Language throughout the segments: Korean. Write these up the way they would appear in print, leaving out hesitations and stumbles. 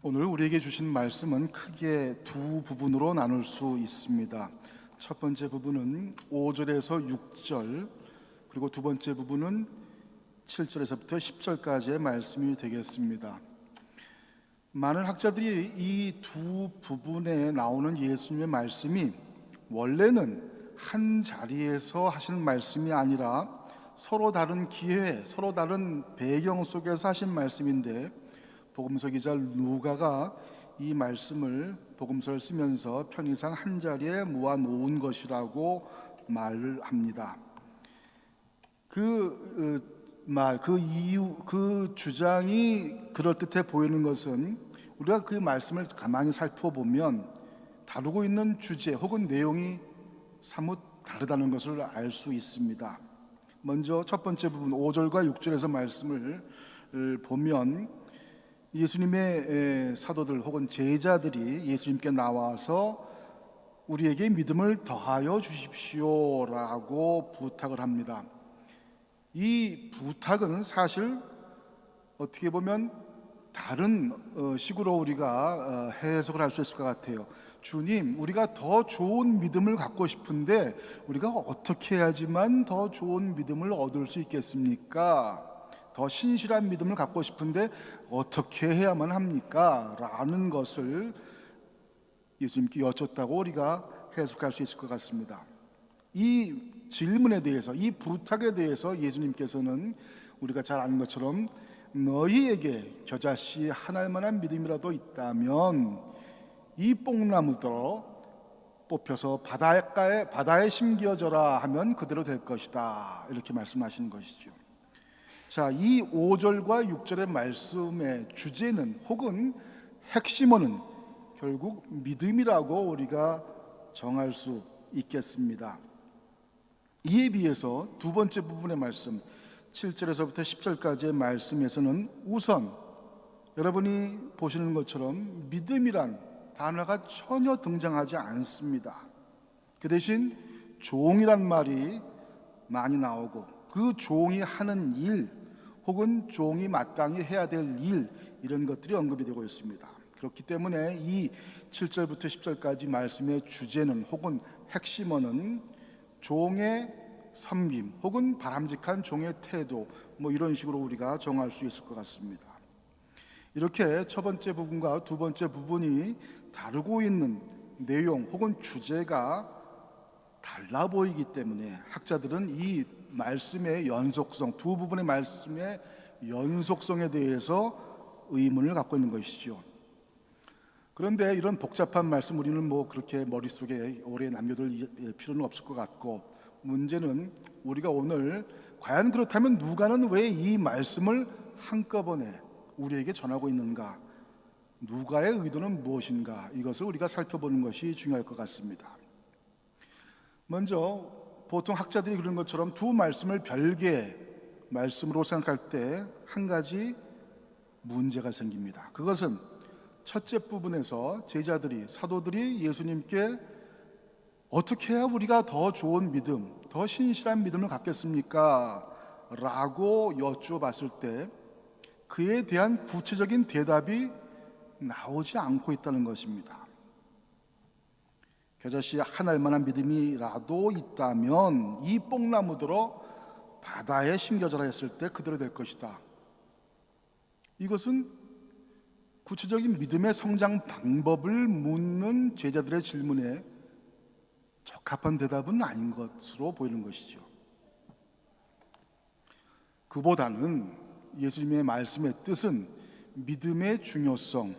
오늘 우리에게 주신 말씀은 크게 두 부분으로 나눌 수 있습니다. 첫 번째 부분은 5절에서 6절, 그리고 두 번째 부분은 7절에서부터 10절까지의 말씀이 되겠습니다. 많은 학자들이 이 두 부분에 나오는 예수님의 말씀이 원래는 한 자리에서 하신 말씀이 아니라 서로 다른 기회, 서로 다른 배경 속에서 하신 말씀인데, 복음서 기자 누가가 이 말씀을 복음서를 쓰면서 편의상 한 자리에 모아 놓은 것이라고 말을 합니다. 그 이유, 그 주장이 그럴듯해 보이는 것은 우리가 그 말씀을 가만히 살펴보면 다루고 있는 주제 혹은 내용이 사뭇 다르다는 것을 알 수 있습니다. 먼저 첫 번째 부분 5절과 6절에서 말씀을 보면 예수님의 사도들 혹은 제자들이 예수님께 나와서 우리에게 믿음을 더하여 주십시오라고 부탁을 합니다. 이 부탁은 사실 어떻게 보면 다른 식으로 우리가 해석을 할 수 있을 것 같아요. 주님, 우리가 더 좋은 믿음을 갖고 싶은데 우리가 어떻게 해야지만 더 좋은 믿음을 얻을 수 있겠습니까? 더 신실한 믿음을 갖고 싶은데 어떻게 해야만 합니까? 라는 것을 예수님께 여쭙다고 우리가 해석할 수 있을 것 같습니다. 이 질문에 대해서, 이 부탁에 대해서 예수님께서는 우리가 잘 아는 것처럼 너희에게 겨자씨 한 알만한 믿음이라도 있다면 이 뽕나무도 뽑혀서 바다에 심겨져라 하면 그대로 될 것이다, 이렇게 말씀하시는 것이죠. 자, 이 5절과 6절의 말씀의 주제는 혹은 핵심어는 결국 믿음이라고 우리가 정할 수 있겠습니다. 이에 비해서 두 번째 부분의 말씀 7절에서부터 10절까지의 말씀에서는 우선 여러분이 보시는 것처럼 믿음이란 단어가 전혀 등장하지 않습니다. 그 대신 종이란 말이 많이 나오고 그 종이 하는 일 혹은 종이 마땅히 해야 될 일, 이런 것들이 언급이 되고 있습니다. 그렇기 때문에 이 7절부터 10절까지 말씀의 주제는 혹은 핵심어는 종의 섬김 혹은 바람직한 종의 태도, 이런 식으로 우리가 정할 수 있을 것 같습니다. 이렇게 첫 번째 부분과 두 번째 부분이 다루고 있는 내용 혹은 주제가 달라 보이기 때문에 학자들은 이 말씀의 연속성, 두 부분의 말씀의 연속성에 대해서 의문을 갖고 있는 것이죠. 그런데 이런 복잡한 말씀 우리는 그렇게 머릿속에 오래 남겨둘 필요는 없을 것 같고, 문제는 우리가 오늘 과연 그렇다면 누가는 왜 이 말씀을 한꺼번에 우리에게 전하고 있는가, 누가의 의도는 무엇인가, 이것을 우리가 살펴보는 것이 중요할 것 같습니다. 먼저 보통 학자들이 그런 것처럼 두 말씀을 별개의 말씀으로 생각할 때 한 가지 문제가 생깁니다. 그것은 첫째 부분에서 제자들이, 사도들이 예수님께 어떻게 해야 우리가 더 좋은 믿음, 더 신실한 믿음을 갖겠습니까? 라고 여쭈어봤을 때 그에 대한 구체적인 대답이 나오지 않고 있다는 것입니다. 겨자씨 한 알만한 믿음이라도 있다면 이 뽕나무들어 바다에 심겨져라 했을 때 그대로 될 것이다. 이것은 구체적인 믿음의 성장 방법을 묻는 제자들의 질문에 적합한 대답은 아닌 것으로 보이는 것이죠. 그보다는 예수님의 말씀의 뜻은 믿음의 중요성,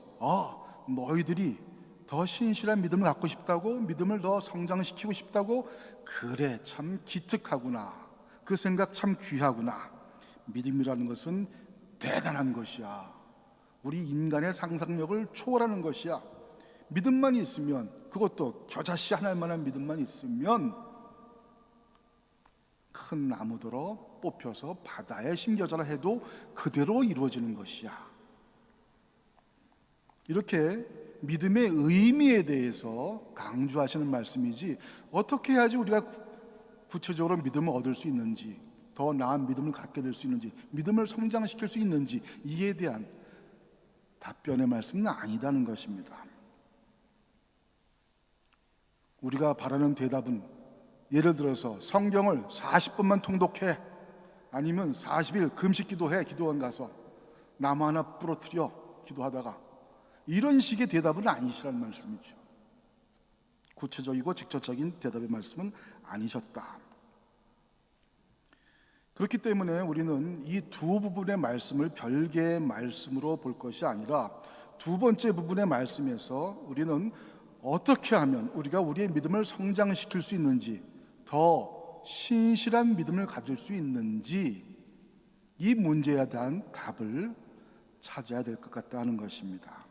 너희들이 더 신실한 믿음을 갖고 싶다고, 믿음을 더 성장시키고 싶다고, 그래 참 기특하구나, 그 생각 참 귀하구나, 믿음이라는 것은 대단한 것이야, 우리 인간의 상상력을 초월하는 것이야, 믿음만 있으면, 그것도 겨자씨 한 알만한 믿음만 있으면 큰 나무더러 뽑혀서 바다에 심겨져라 해도 그대로 이루어지는 것이야. 이렇게 믿음의 의미에 대해서 강조하시는 말씀이지, 어떻게 해야지 우리가 구체적으로 믿음을 얻을 수 있는지, 더 나은 믿음을 갖게 될 수 있는지, 믿음을 성장시킬 수 있는지, 이에 대한 답변의 말씀은 아니다는 것입니다. 우리가 바라는 대답은 예를 들어서 성경을 40번만 통독해, 아니면 40일 금식 기도해, 기도원 가서 나무 하나 부러뜨려 기도하다가, 이런 식의 대답은 아니시라는 말씀이죠. 구체적이고 직접적인 대답의 말씀은 아니셨다. 그렇기 때문에 우리는 이 두 부분의 말씀을 별개의 말씀으로 볼 것이 아니라 두 번째 부분의 말씀에서 우리는 어떻게 하면 우리가 우리의 믿음을 성장시킬 수 있는지, 더 신실한 믿음을 가질 수 있는지, 이 문제에 대한 답을 찾아야 될 것 같다 하는 것입니다.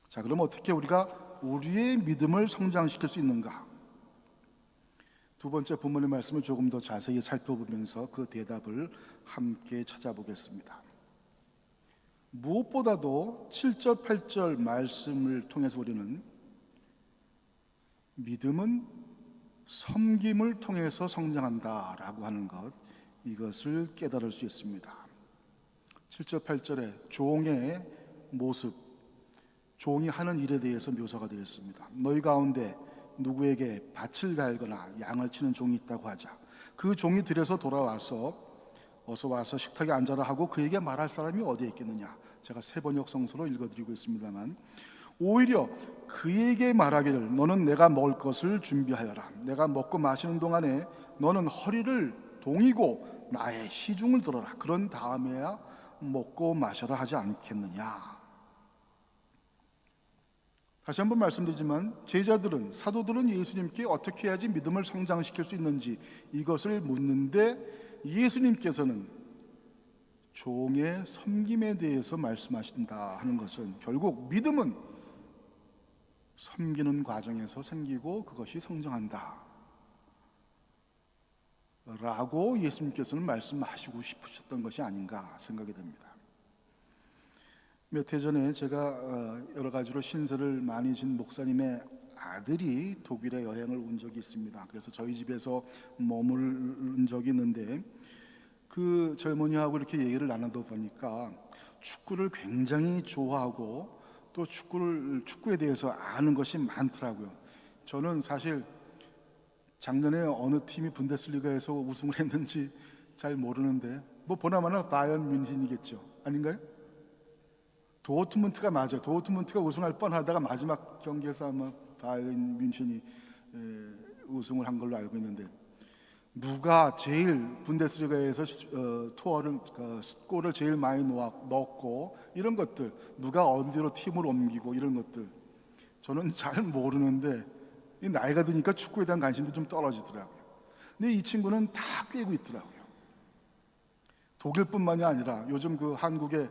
자, 그럼 어떻게 우리가 우리의 믿음을 성장시킬 수 있는가? 두 번째 본문의 말씀을 조금 더 자세히 살펴보면서 그 대답을 함께 찾아보겠습니다. 무엇보다도 7절, 8절 말씀을 통해서 우리는 믿음은 섬김을 통해서 성장한다라고 하는 것, 이것을 깨달을 수 있습니다. 7절, 8절에 종의 모습, 종이 하는 일에 대해서 묘사가 되어 있습니다. 너희 가운데 누구에게 밭을 갈거나 양을 치는 종이 있다고 하자. 그 종이 들에서 돌아와서 어서 와서 식탁에 앉아라 하고 그에게 말할 사람이 어디에 있겠느냐. 제가 세번역 성서로 읽어드리고 있습니다만, 오히려 그에게 말하기를 너는 내가 먹을 것을 준비하여라. 내가 먹고 마시는 동안에 너는 허리를 동이고 나의 시중을 들어라. 그런 다음에야 먹고 마셔라 하지 않겠느냐. 다시 한번 말씀드리지만 제자들은, 사도들은 예수님께 어떻게 해야지 믿음을 성장시킬 수 있는지 이것을 묻는데, 예수님께서는 종의 섬김에 대해서 말씀하신다 하는 것은 결국 믿음은 섬기는 과정에서 생기고 그것이 성장한다 라고 예수님께서는 말씀하시고 싶으셨던 것이 아닌가 생각이 됩니다. 몇 해 전에 제가 여러 가지로 신세를 많이 진 목사님의 아들이 독일에 여행을 온 적이 있습니다. 그래서 저희 집에서 머무른 적이 있는데, 그 젊은이하고 이렇게 얘기를 나누다 보니까 축구를 굉장히 좋아하고 또 축구에 대해서 아는 것이 많더라고요. 저는 사실 작년에 어느 팀이 분데스리가에서 우승을 했는지 잘 모르는데, 뭐 보나마나 바이에른 뮌헨이겠죠. 아닌가요? 도트문트가 맞아요. 도트문트가 우승할 뻔하다가 마지막 경기에서 아마 바이에른 뮌헨이 우승을 한 걸로 알고 있는데, 누가 제일 분데스리가에서 투어를 골을 제일 많이 넣었고 이런 것들, 누가 어디로 팀을 옮기고 이런 것들 저는 잘 모르는데, 나이가 드니까 축구에 대한 관심도 좀 떨어지더라고요. 근데 이 친구는 다 꿰고 있더라고요. 독일뿐만이 아니라 요즘 그 한국의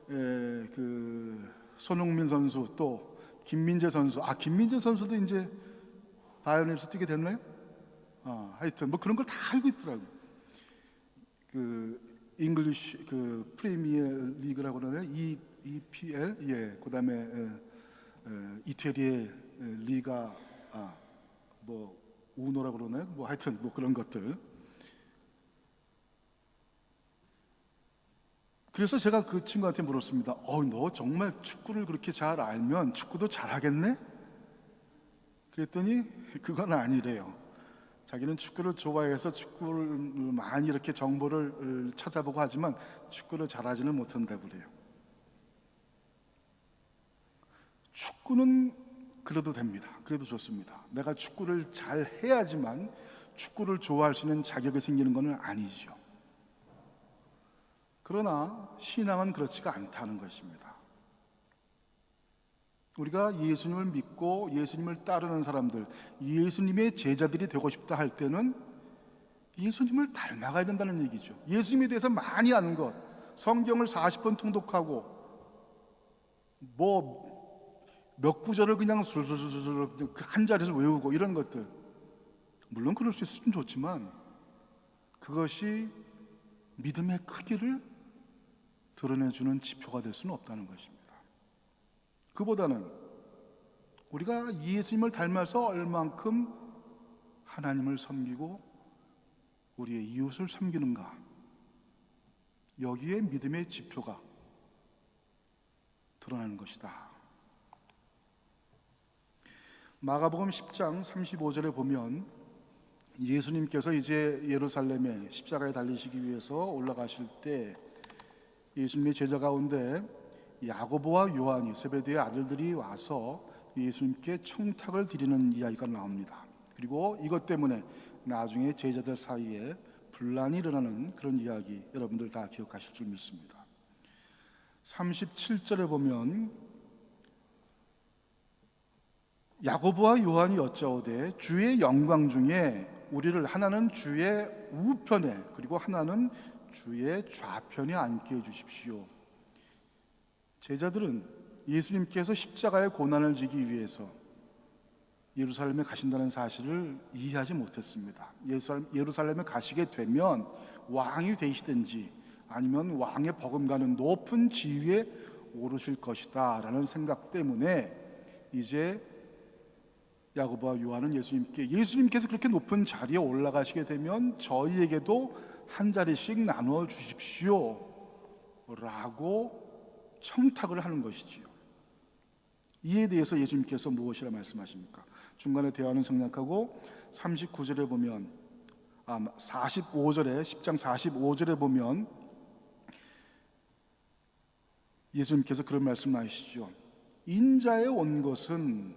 그 손흥민 선수, 또 김민재 선수, 김민재 선수도 이제 바이에른에서 뛰게 됐나요? 하여튼 뭐 그런 걸 다 알고 있더라고요. 그 잉글리시 그 프리미어 리그라고 그러나요? EPL, 예, 그다음에 이태리의 리가 뭐 우노라고 그러나요? 뭐 하여튼 뭐 그런 것들. 그래서 제가 그 친구한테 물었습니다. 너 정말 축구를 그렇게 잘 알면 축구도 잘하겠네? 그랬더니 그건 아니래요. 자기는 축구를 좋아해서 축구를 많이 이렇게 정보를 찾아보고 하지만 축구를 잘하지는 못한다고 그래요. 축구는 그래도 됩니다. 그래도 좋습니다. 내가 축구를 잘 해야지만 축구를 좋아할 수 있는 자격이 생기는 것은 아니죠. 그러나 신앙은 그렇지가 않다는 것입니다. 우리가 예수님을 믿고 예수님을 따르는 사람들, 예수님의 제자들이 되고 싶다 할 때는 예수님을 닮아가야 된다는 얘기죠. 예수님에 대해서 많이 아는 것, 성경을 40번 통독하고 뭐 몇 구절을 그냥 술술술술 한 자리에서 외우고 이런 것들, 물론 그럴 수 있으면 좋지만 그것이 믿음의 크기를 드러내주는 지표가 될 수는 없다는 것입니다. 그보다는 우리가 예수님을 닮아서 얼만큼 하나님을 섬기고 우리의 이웃을 섬기는가, 여기에 믿음의 지표가 드러나는 것이다. 마가복음 10장 35절에 보면 예수님께서 이제 예루살렘에 십자가에 달리시기 위해서 올라가실 때 예수님의 제자 가운데 야고보와 요한이, 세베대의 아들들이 와서 예수님께 청탁을 드리는 이야기가 나옵니다. 그리고 이것 때문에 나중에 제자들 사이에 분란이 일어나는 그런 이야기, 여러분들 다 기억하실 줄 믿습니다. 37절에 보면 야고보와 요한이 여짜오되 주의 영광 중에 우리를 하나는 주의 우편에 그리고 하나는 주의 좌편에 앉게 해주십시오. 제자들은 예수님께서 십자가의 고난을 지기 위해서 예루살렘에 가신다는 사실을 이해하지 못했습니다. 예루살렘에 가시게 되면 왕이 되시든지 아니면 왕의 버금가는 높은 지위에 오르실 것이다 라는 생각 때문에 이제 야고보와 요한은 예수님께서 그렇게 높은 자리에 올라가시게 되면 저희에게도 한 자리씩 나누어 주십시오 라고 청탁을 하는 것이지요. 이에 대해서 예수님께서 무엇이라 말씀하십니까? 중간에 대화는 생략하고 39절에 보면 45절에 10장 45절에 보면 예수님께서 그런 말씀하시죠. 인자에 온 것은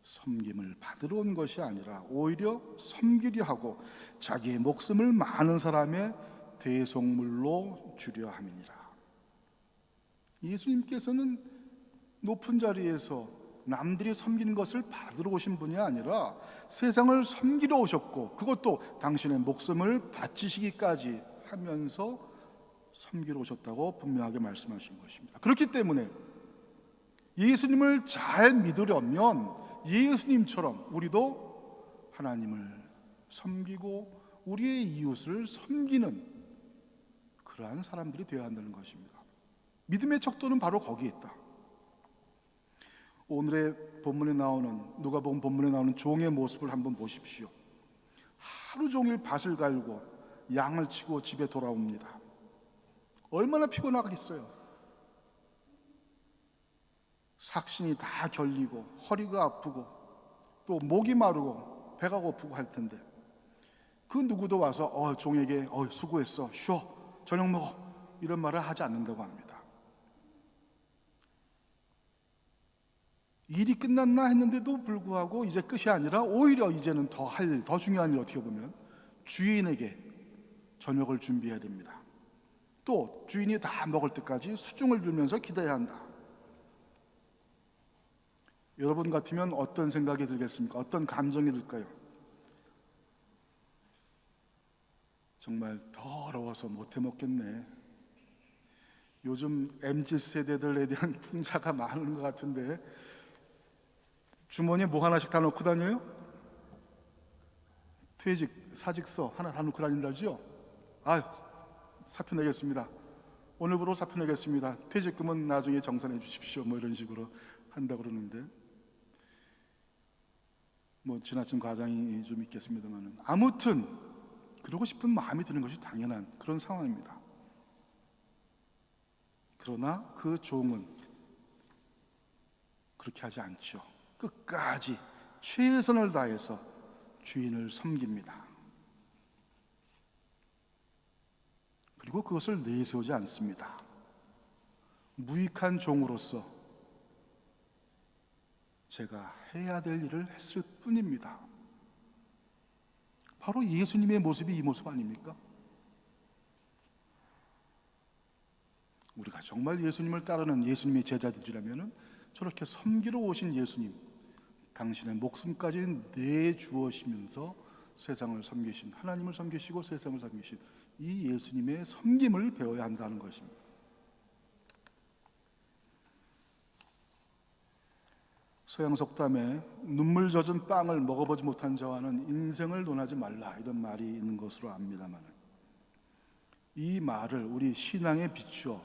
섬김을 받으러 온 것이 아니라 오히려 섬기려 하고 자기의 목숨을 많은 사람의 대속물로 주려 함이니라. 예수님께서는 높은 자리에서 남들이 섬기는 것을 받으러 오신 분이 아니라 세상을 섬기러 오셨고 그것도 당신의 목숨을 바치시기까지 하면서 섬기러 오셨다고 분명하게 말씀하신 것입니다. 그렇기 때문에 예수님을 잘 믿으려면 예수님처럼 우리도 하나님을 섬기고 우리의 이웃을 섬기는 그러한 사람들이 되어야 한다는 것입니다. 믿음의 척도는 바로 거기에 있다. 오늘의 본문에 나오는 누가복음 본문에 나오는 종의 모습을 한번 보십시오. 하루 종일 밭을 갈고 양을 치고 집에 돌아옵니다. 얼마나 피곤하겠어요. 삭신이 다 결리고 허리가 아프고 또 목이 마르고 배가 고프고 할 텐데 그 누구도 와서 종에게 수고했어, 쉬어, 저녁 먹어 이런 말을 하지 않는다고 합니다. 일이 끝났나 했는데도 불구하고 이제 끝이 아니라 오히려 이제는 더 중요한 일, 어떻게 보면 주인에게 저녁을 준비해야 됩니다. 또 주인이 다 먹을 때까지 수중을 들면서 기다려야 한다. 여러분 같으면 어떤 생각이 들겠습니까? 어떤 감정이 들까요? 정말 더러워서 못해 먹겠네. 요즘 MZ세대들에 대한 풍자가 많은 것 같은데 주머니에 뭐 하나씩 다 넣고 다녀요? 퇴직, 사직서 하나 다 넣고 다닌다죠? 사표 내겠습니다. 오늘부로 사표 내겠습니다. 퇴직금은 나중에 정산해 주십시오. 뭐 이런 식으로 한다 그러는데 뭐 지나친 과장이 좀 있겠습니다만 아무튼 그러고 싶은 마음이 드는 것이 당연한 그런 상황입니다. 그러나 그 종은 그렇게 하지 않죠. 끝까지 최선을 다해서 주인을 섬깁니다. 그리고 그것을 내세우지 않습니다. 무익한 종으로서 제가 해야 될 일을 했을 뿐입니다. 바로 예수님의 모습이 이 모습 아닙니까? 우리가 정말 예수님을 따르는 예수님의 제자들이라면 저렇게 섬기러 오신 예수님, 당신의 목숨까지 내주어시면서 세상을 섬기신, 하나님을 섬기시고 세상을 섬기신 이 예수님의 섬김을 배워야 한다는 것입니다. 서양 속담에 눈물 젖은 빵을 먹어보지 못한 자와는 인생을 논하지 말라 이런 말이 있는 것으로 압니다만 이 말을 우리 신앙에 비추어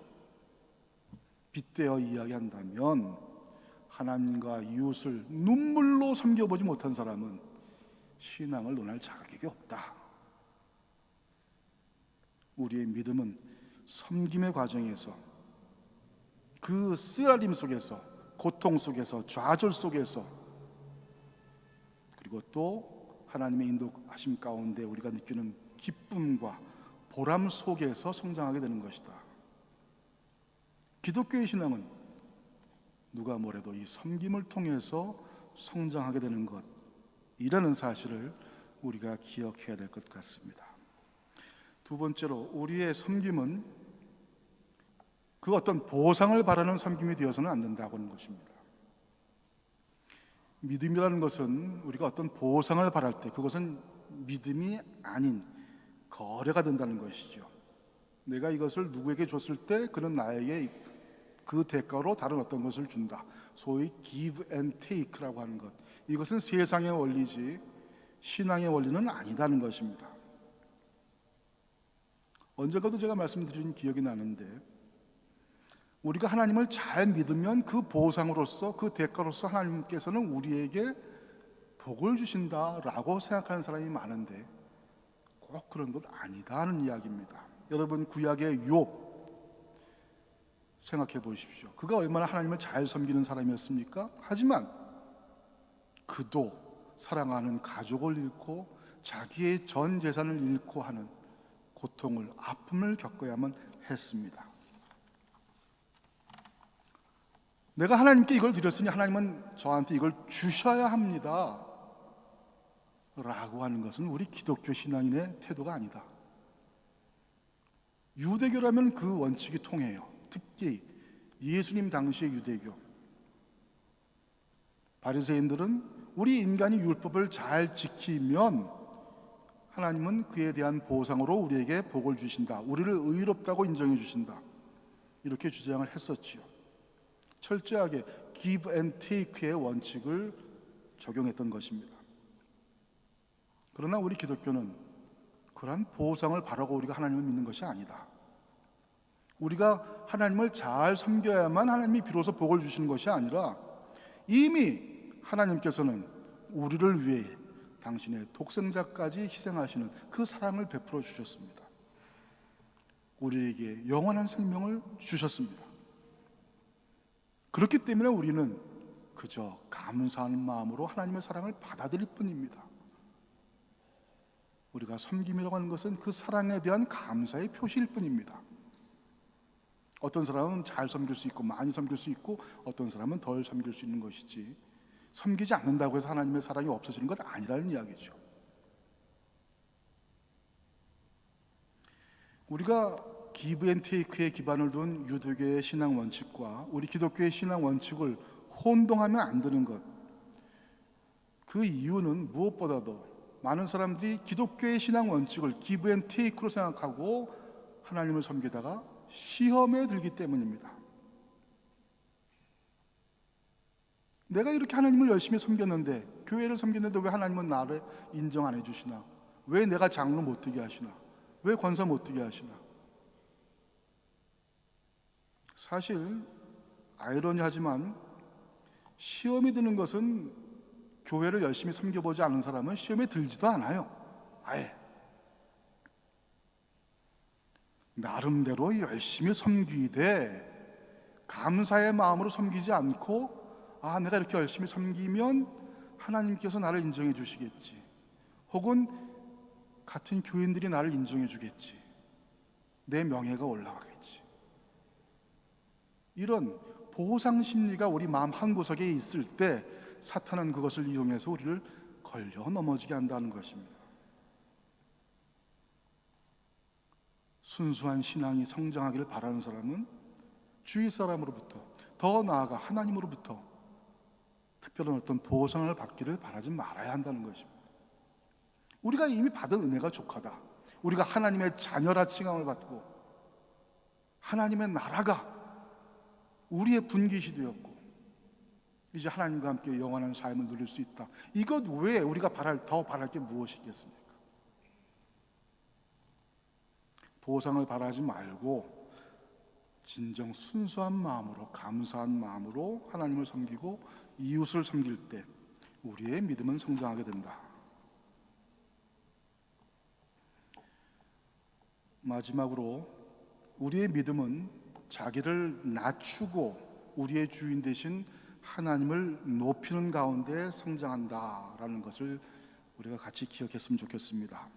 빗대어 이야기한다면 하나님과 이웃을 눈물로 섬겨보지 못한 사람은 신앙을 논할 자격이 없다. 우리의 믿음은 섬김의 과정에서 그 쓰라림 속에서, 고통 속에서, 좌절 속에서, 그리고 또 하나님의 인도하심 가운데 우리가 느끼는 기쁨과 보람 속에서 성장하게 되는 것이다. 기독교의 신앙은 누가 뭐래도 이 섬김을 통해서 성장하게 되는 것, 이라는 사실을 우리가 기억해야 될 것 같습니다. 두 번째로, 우리의 섬김은 그 어떤 보상을 바라는 섬김이 되어서는 안 된다고 하는 것입니다. 믿음이라는 것은 우리가 어떤 보상을 바랄 때 그것은 믿음이 아닌 거래가 된다는 것이죠. 내가 이것을 누구에게 줬을 때 그는 나에게 그 대가로 다른 어떤 것을 준다. 소위 give and take라고 하는 것, 이것은 세상의 원리지 신앙의 원리는 아니다는 것입니다. 언젠가도 제가 말씀드린 기억이 나는데, 우리가 하나님을 잘 믿으면 그 보상으로서, 그 대가로서 하나님께서는 우리에게 복을 주신다라고 생각하는 사람이 많은데 꼭 그런 것 아니다 하는 이야기입니다. 여러분, 구약의 욥 생각해 보십시오. 그가 얼마나 하나님을 잘 섬기는 사람이었습니까? 하지만 그도 사랑하는 가족을 잃고 자기의 전 재산을 잃고 하는 고통을, 아픔을 겪어야만 했습니다. 내가 하나님께 이걸 드렸으니 하나님은 저한테 이걸 주셔야 합니다 라고 하는 것은 우리 기독교 신앙인의 태도가 아니다. 유대교라면 그 원칙이 통해요. 특히 예수님 당시의 유대교, 바리새인들은 우리 인간이 율법을 잘 지키면 하나님은 그에 대한 보상으로 우리에게 복을 주신다, 우리를 의롭다고 인정해 주신다, 이렇게 주장을 했었지요. 철저하게 give and take의 원칙을 적용했던 것입니다. 그러나 우리 기독교는 그러한 보상을 바라고 우리가 하나님을 믿는 것이 아니다. 우리가 하나님을 잘 섬겨야만 하나님이 비로소 복을 주시는 것이 아니라 이미 하나님께서는 우리를 위해 당신의 독생자까지 희생하시는 그 사랑을 베풀어 주셨습니다. 우리에게 영원한 생명을 주셨습니다. 그렇기 때문에 우리는 그저 감사하는 마음으로 하나님의 사랑을 받아들일 뿐입니다. 우리가 섬김이라고 하는 것은 그 사랑에 대한 감사의 표시일 뿐입니다. 어떤 사람은 잘 섬길 수 있고 많이 섬길 수 있고 어떤 사람은 덜 섬길 수 있는 것이지, 섬기지 않는다고 해서 하나님의 사랑이 없어지는 것 아니라는 이야기죠. 우리가 give and take에 기반을 둔 유대교의 신앙 원칙과 우리 기독교의 신앙 원칙을 혼동하면 안 되는 것, 그 이유는 무엇보다도 많은 사람들이 기독교의 신앙 원칙을 give and take로 생각하고 하나님을 섬기다가 시험에 들기 때문입니다. 내가 이렇게 하나님을 열심히 섬겼는데, 교회를 섬겼는데 왜 하나님은 나를 인정 안 해주시나? 왜 내가 장로 못 되게 하시나? 왜 권사 못 되게 하시나? 사실 아이러니하지만 시험이 드는 것은 교회를 열심히 섬겨보지 않은 사람은 시험에 들지도 않아요. 아예 나름대로 열심히 섬기되 감사의 마음으로 섬기지 않고, 내가 이렇게 열심히 섬기면 하나님께서 나를 인정해 주시겠지, 혹은 같은 교인들이 나를 인정해 주겠지, 내 명예가 올라가겠지, 이런 보상 심리가 우리 마음 한구석에 있을 때 사탄은 그것을 이용해서 우리를 걸려 넘어지게 한다는 것입니다. 순수한 신앙이 성장하기를 바라는 사람은 주위 사람으로부터, 더 나아가 하나님으로부터 특별한 어떤 보상을 받기를 바라지 말아야 한다는 것입니다. 우리가 이미 받은 은혜가 족하다. 우리가 하나님의 자녀라 칭함을 받고 하나님의 나라가 우리의 분깃이 되었고 이제 하나님과 함께 영원한 삶을 누릴 수 있다. 이것 외에 우리가 더 바랄 게 무엇이겠습니까? 보상을 바라지 말고 진정 순수한 마음으로, 감사한 마음으로 하나님을 섬기고 이웃을 섬길 때 우리의 믿음은 성장하게 된다. 마지막으로 우리의 믿음은 자기를 낮추고 우리의 주인 되신 하나님을 높이는 가운데 성장한다라는 것을 우리가 같이 기억했으면 좋겠습니다.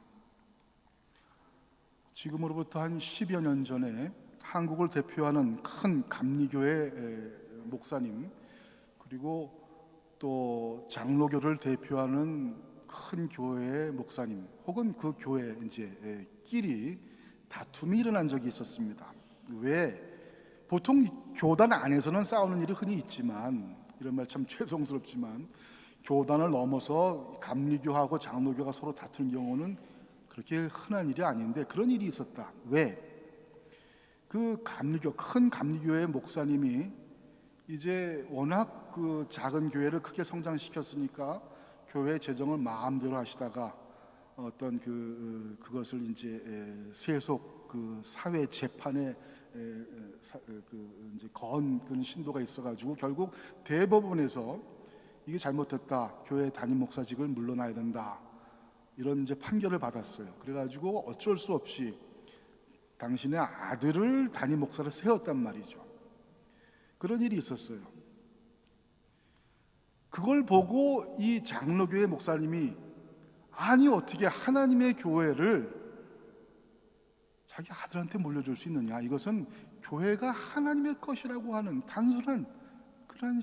지금으로부터 한 10여 년 전에 한국을 대표하는 큰 감리교회 목사님, 그리고 또 장로교를 대표하는 큰 교회의 목사님 혹은 그 교회 이제 끼리 다툼이 일어난 적이 있었습니다. 왜? 보통 교단 안에서는 싸우는 일이 흔히 있지만, 이런 말 참 죄송스럽지만 교단을 넘어서 감리교하고 장로교가 서로 다투는 경우는 그렇게 흔한 일이 아닌데 그런 일이 있었다. 왜? 그 감리교, 큰 감리교회 목사님이 이제 워낙 그 작은 교회를 크게 성장시켰으니까 교회 재정을 마음대로 하시다가 어떤 그것을 이제 세속 그 사회 재판에 이제 그런 신도가 있어가지고 결국 대법원에서 이게 잘못됐다, 교회 담임 목사직을 물러나야 된다, 이런 이제 판결을 받았어요. 그래가지고 어쩔 수 없이 당신의 아들을 담임 목사로 세웠단 말이죠. 그런 일이 있었어요. 그걸 보고 이 장로교회 목사님이 아니 어떻게 하나님의 교회를 자기 아들한테 물려줄 수 있느냐, 이것은 교회가 하나님의 것이라고 하는 단순한 그런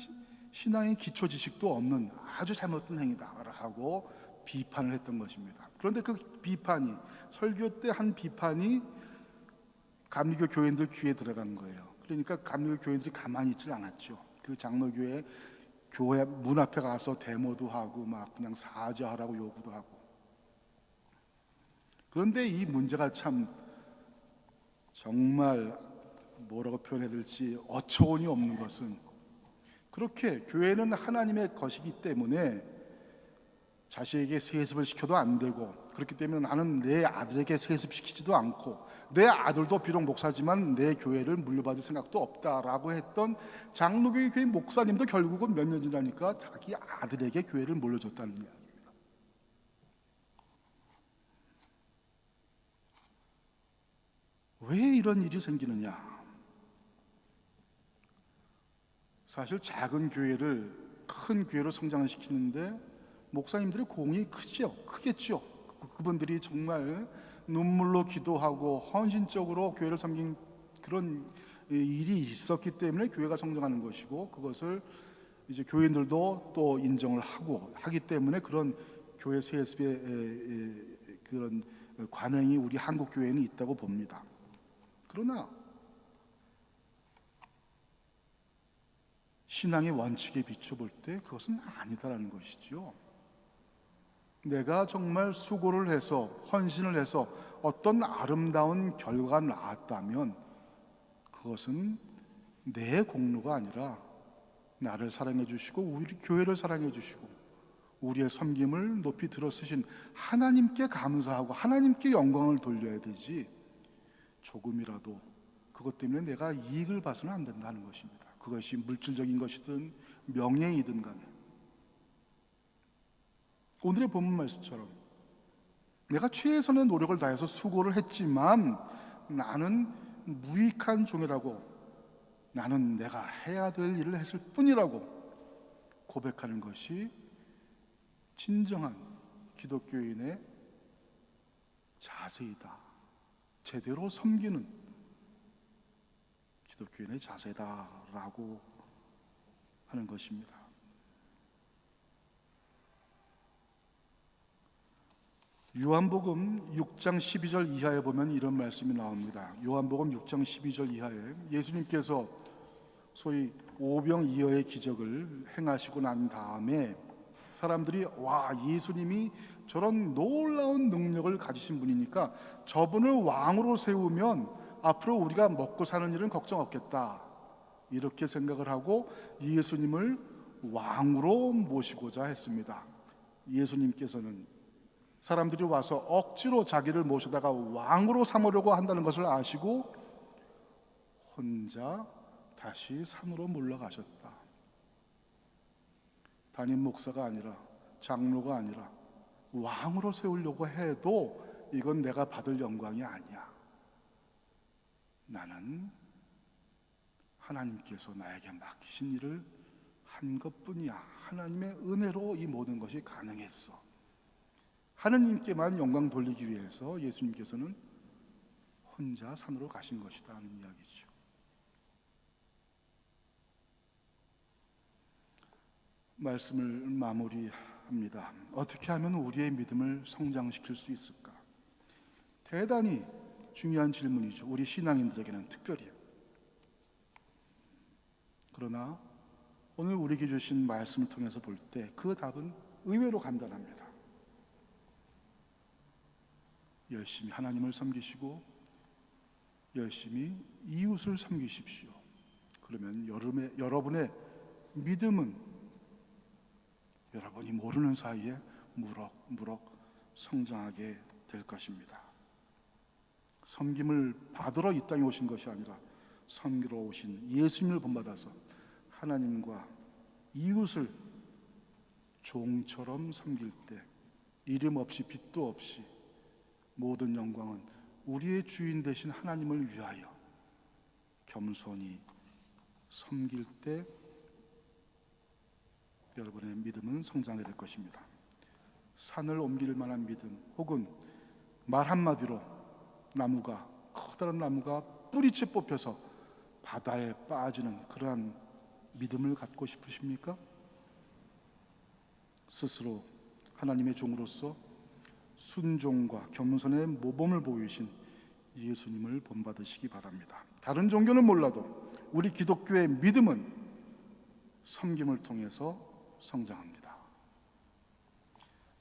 신앙의 기초 지식도 없는 아주 잘못된 행위다라고 비판을 했던 것입니다. 그런데 그 비판이, 설교 때 한 비판이 감리교 교인들 귀에 들어간 거예요. 그러니까 감리교 교인들이 가만히 있질 않았죠. 그 장로교회 교회 문 앞에 가서 데모도 하고 막 그냥 사죄하라고 요구도 하고. 그런데 이 문제가 참 정말 뭐라고 표현해야 될지 어처구니 없는 것은, 그렇게 교회는 하나님의 것이기 때문에 자식에게 세습을 시켜도 안 되고, 그렇기 때문에 나는 내 아들에게 세습시키지도 않고, 내 아들도 비록 목사지만 내 교회를 물려받을 생각도 없다라고 했던 장로교회 교회 목사님도 결국은 몇 년 지나니까 자기 아들에게 교회를 물려줬다는 이야기입니다. 왜 이런 일이 생기느냐? 사실 작은 교회를 큰 교회로 성장시키는데 목사님들의 공이 크겠죠. 그분들이 정말 눈물로 기도하고 헌신적으로 교회를 섬긴 그런 일이 있었기 때문에 교회가 성장하는 것이고, 그것을 이제 교인들도 또 인정을 하기 때문에 그런 교회 세습의 그런 관행이 우리 한국 교회는 있다고 봅니다. 그러나 신앙의 원칙에 비춰볼 때 그것은 아니다라는 것이죠. 내가 정말 수고를 해서 헌신을 해서 어떤 아름다운 결과가 나왔다면 그것은 내 공로가 아니라 나를 사랑해 주시고 우리 교회를 사랑해 주시고 우리의 섬김을 높이 들어쓰신 하나님께 감사하고 하나님께 영광을 돌려야 되지, 조금이라도 그것 때문에 내가 이익을 봐서는 안 된다는 것입니다. 그것이 물질적인 것이든 명예이든 간에. 오늘의 본문 말씀처럼 내가 최선의 노력을 다해서 수고를 했지만 나는 무익한 종이라고, 나는 내가 해야 될 일을 했을 뿐이라고 고백하는 것이 진정한 기독교인의 자세이다. 제대로 섬기는 기독교인의 자세다라고 하는 것입니다. 요한복음 6장 12절 이하에 보면 이런 말씀이 나옵니다. 요한복음 6장 12절 이하에 예수님께서 소위 오병이어의 기적을 행하시고 난 다음에 사람들이 와, 예수님이 저런 놀라운 능력을 가지신 분이니까 저분을 왕으로 세우면 앞으로 우리가 먹고 사는 일은 걱정 없겠다, 이렇게 생각을 하고 예수님을 왕으로 모시고자 했습니다. 예수님께서는 사람들이 와서 억지로 자기를 모셔다가 왕으로 삼으려고 한다는 것을 아시고 혼자 다시 산으로 물러가셨다. 담임 목사가 아니라 장로가 아니라 왕으로 세우려고 해도 이건 내가 받을 영광이 아니야. 나는 하나님께서 나에게 맡기신 일을 한 것뿐이야. 하나님의 은혜로 이 모든 것이 가능했어. 하나님께만 영광 돌리기 위해서 예수님께서는 혼자 산으로 가신 것이다 하는 이야기죠. 말씀을 마무리합니다. 어떻게 하면 우리의 믿음을 성장시킬 수 있을까? 대단히 중요한 질문이죠. 우리 신앙인들에게는 특별히. 그러나 오늘 우리에게 주신 말씀을 통해서 볼 때 그 답은 의외로 간단합니다. 열심히 하나님을 섬기시고 열심히 이웃을 섬기십시오. 그러면 여러분의 믿음은 여러분이 모르는 사이에 무럭무럭 성장하게 될 것입니다. 섬김을 받으러 이 땅에 오신 것이 아니라 섬기러 오신 예수님을 본받아서 하나님과 이웃을 종처럼 섬길 때 이름 없이 빚도 없이 모든 영광은 우리의 주인 되신 하나님을 위하여 겸손히 섬길 때 여러분의 믿음은 성장하게 될 것입니다. 산을 옮길 만한 믿음, 혹은 말 한마디로 커다란 나무가 뿌리채 뽑혀서 바다에 빠지는 그러한 믿음을 갖고 싶으십니까? 스스로 하나님의 종으로서 순종과 겸손의 모범을 보이신 예수님을 본받으시기 바랍니다. 다른 종교는 몰라도 우리 기독교의 믿음은 섬김을 통해서 성장합니다.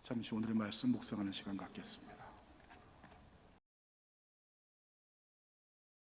잠시 오늘의 말씀 묵상하는 시간 갖겠습니다.